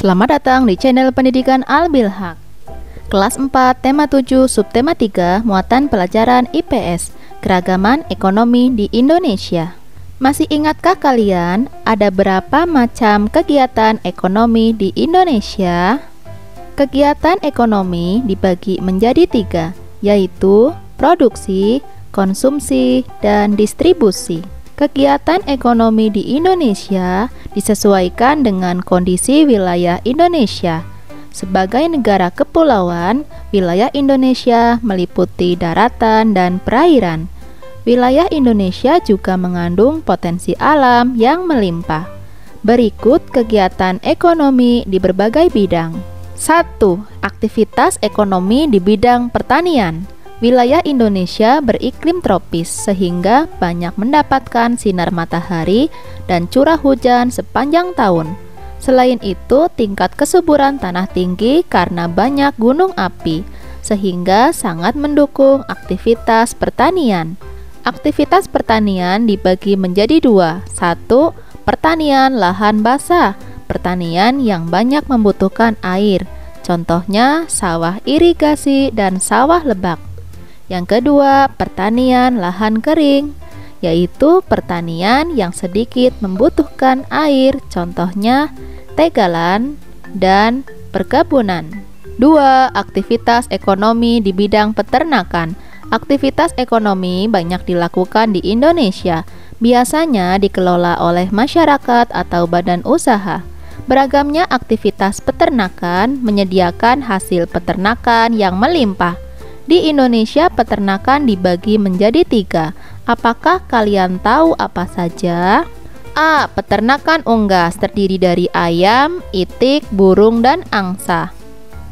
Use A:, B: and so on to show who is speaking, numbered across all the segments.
A: Selamat datang di channel pendidikan Al-Bilhaq. Kelas 4, tema 7, subtema 3, muatan pelajaran IPS, keragaman ekonomi di Indonesia. Masih ingatkah kalian ada berapa macam kegiatan ekonomi di Indonesia? Kegiatan ekonomi dibagi menjadi 3, yaitu produksi, konsumsi, dan distribusi. Kegiatan ekonomi di Indonesia disesuaikan dengan kondisi wilayah Indonesia. Sebagai negara kepulauan, wilayah Indonesia meliputi daratan dan perairan. Wilayah Indonesia juga mengandung potensi alam yang melimpah. Berikut kegiatan ekonomi di berbagai bidang. 1. Aktivitas ekonomi di bidang pertanian. Wilayah Indonesia beriklim tropis sehingga banyak mendapatkan sinar matahari dan curah hujan sepanjang tahun. Selain itu, tingkat kesuburan tanah tinggi karena banyak gunung api sehingga sangat mendukung aktivitas pertanian. Aktivitas pertanian dibagi menjadi 2. 1. Pertanian lahan basah, pertanian yang banyak membutuhkan air. Contohnya sawah irigasi dan sawah lebak. Yang kedua, pertanian lahan kering, yaitu pertanian yang sedikit membutuhkan air, contohnya tegalan dan perkebunan. 2. Aktivitas ekonomi di bidang peternakan. Aktivitas ekonomi banyak dilakukan di Indonesia, biasanya dikelola oleh masyarakat atau badan usaha. Beragamnya aktivitas peternakan menyediakan hasil peternakan yang melimpah. Di Indonesia, peternakan dibagi menjadi 3. Apakah kalian tahu apa saja? A. Peternakan unggas terdiri dari ayam, itik, burung, dan angsa.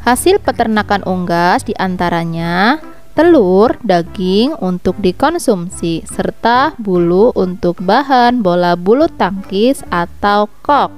A: Hasil peternakan unggas diantaranya telur, daging untuk dikonsumsi, serta bulu untuk bahan bola bulu tangkis atau kok.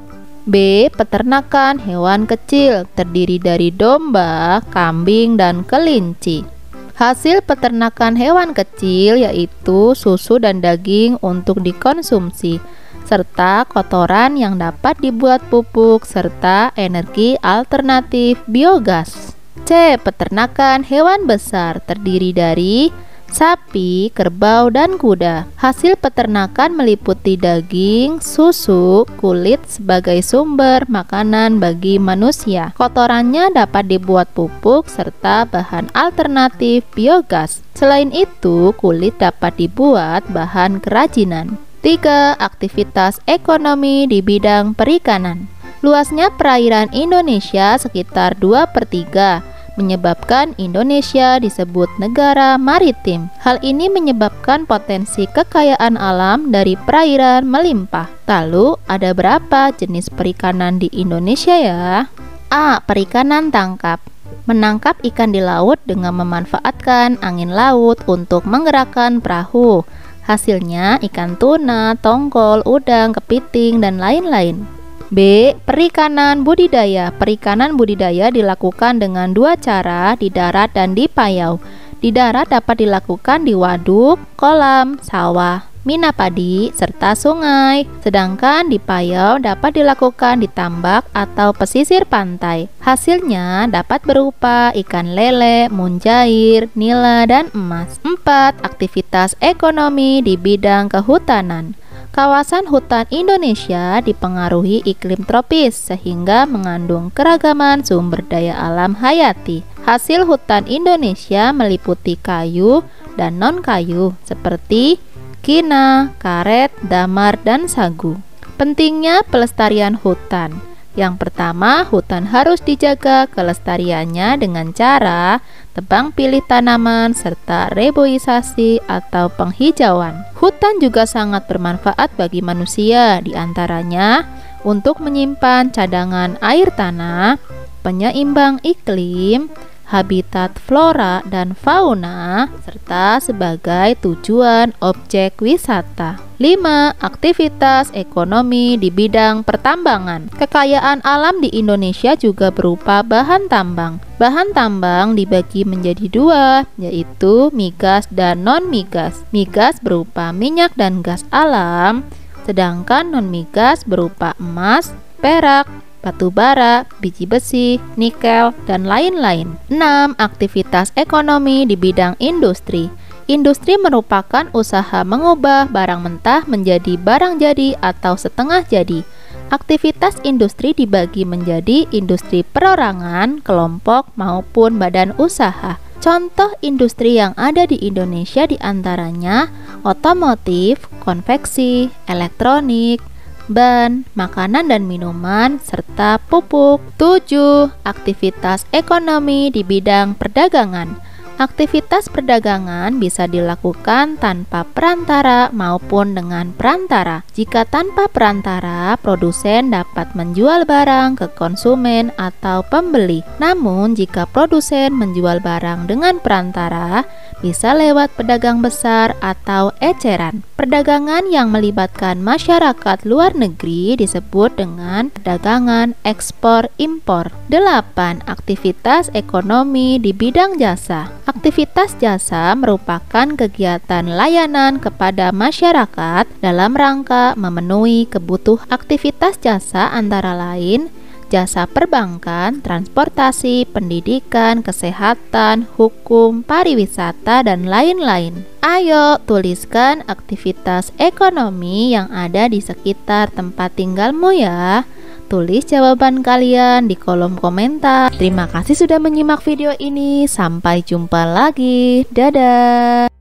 A: B. Peternakan hewan kecil terdiri dari domba, kambing, dan kelinci. Hasil peternakan hewan kecil yaitu susu dan daging untuk dikonsumsi, serta kotoran yang dapat dibuat pupuk serta energi alternatif biogas. C. Peternakan hewan besar terdiri dari sapi, kerbau, dan kuda. Hasil peternakan meliputi daging, susu, kulit sebagai sumber makanan bagi manusia. Kotorannya dapat dibuat pupuk serta bahan alternatif biogas. Selain itu, kulit dapat dibuat bahan kerajinan. 3. Aktivitas ekonomi di bidang perikanan. Luasnya perairan Indonesia sekitar 2/3. Menyebabkan Indonesia disebut negara maritim. Hal ini menyebabkan potensi kekayaan alam dari perairan melimpah. Lalu, ada berapa jenis perikanan di Indonesia ya? A. Perikanan tangkap. Menangkap ikan di laut dengan memanfaatkan angin laut untuk menggerakkan perahu. Hasilnya ikan tuna, tongkol, udang, kepiting, dan lain-lain. B. Perikanan budidaya. Perikanan budidaya dilakukan dengan 2 cara, di darat dan di payau. Di darat dapat dilakukan di waduk, kolam, sawah, mina padi, serta sungai. Sedangkan di payau dapat dilakukan di tambak atau pesisir pantai. Hasilnya dapat berupa ikan lele, mujair, nila, dan emas. 4. Aktivitas ekonomi di bidang kehutanan. Kawasan hutan Indonesia dipengaruhi iklim tropis sehingga mengandung keragaman sumber daya alam hayati. Hasil hutan Indonesia meliputi kayu dan non-kayu seperti kina, karet, damar, dan sagu. Pentingnya pelestarian hutan. Yang pertama, hutan harus dijaga kelestariannya dengan cara tebang pilih tanaman serta reboisasi atau penghijauan. Hutan juga sangat bermanfaat bagi manusia, diantaranya untuk menyimpan cadangan air tanah, penyeimbang iklim, habitat flora dan fauna, serta sebagai tujuan objek wisata. 5. Aktivitas ekonomi di bidang pertambangan. Kekayaan alam di Indonesia juga berupa bahan tambang. Bahan tambang dibagi menjadi 2, yaitu migas dan non-migas. Migas berupa minyak dan gas alam, sedangkan non-migas berupa emas, perak, batu bara, biji besi, nikel, dan lain-lain. 6. Aktivitas ekonomi di bidang industri. Industri merupakan usaha mengubah barang mentah menjadi barang jadi atau setengah jadi. Aktivitas industri dibagi menjadi industri perorangan, kelompok, maupun badan usaha. Contoh industri yang ada di Indonesia diantaranya otomotif, konveksi, elektronik, ban, makanan dan minuman, serta pupuk. 7. Aktivitas ekonomi di bidang perdagangan. Aktivitas perdagangan bisa dilakukan tanpa perantara maupun dengan perantara. Jika tanpa perantara, produsen dapat menjual barang ke konsumen atau pembeli. Namun, jika produsen menjual barang dengan perantara, bisa lewat pedagang besar atau eceran. Perdagangan yang melibatkan masyarakat luar negeri disebut dengan perdagangan ekspor-impor. 8. Aktivitas ekonomi di bidang jasa. Aktivitas jasa merupakan kegiatan layanan kepada masyarakat dalam rangka memenuhi kebutuhan. Aktivitas jasa antara lain jasa perbankan, transportasi, pendidikan, kesehatan, hukum, pariwisata, dan lain-lain. Ayo tuliskan aktivitas ekonomi yang ada di sekitar tempat tinggalmu ya. Tulis jawaban kalian di kolom komentar. Terima kasih sudah menyimak video ini. Sampai jumpa lagi. Dadah.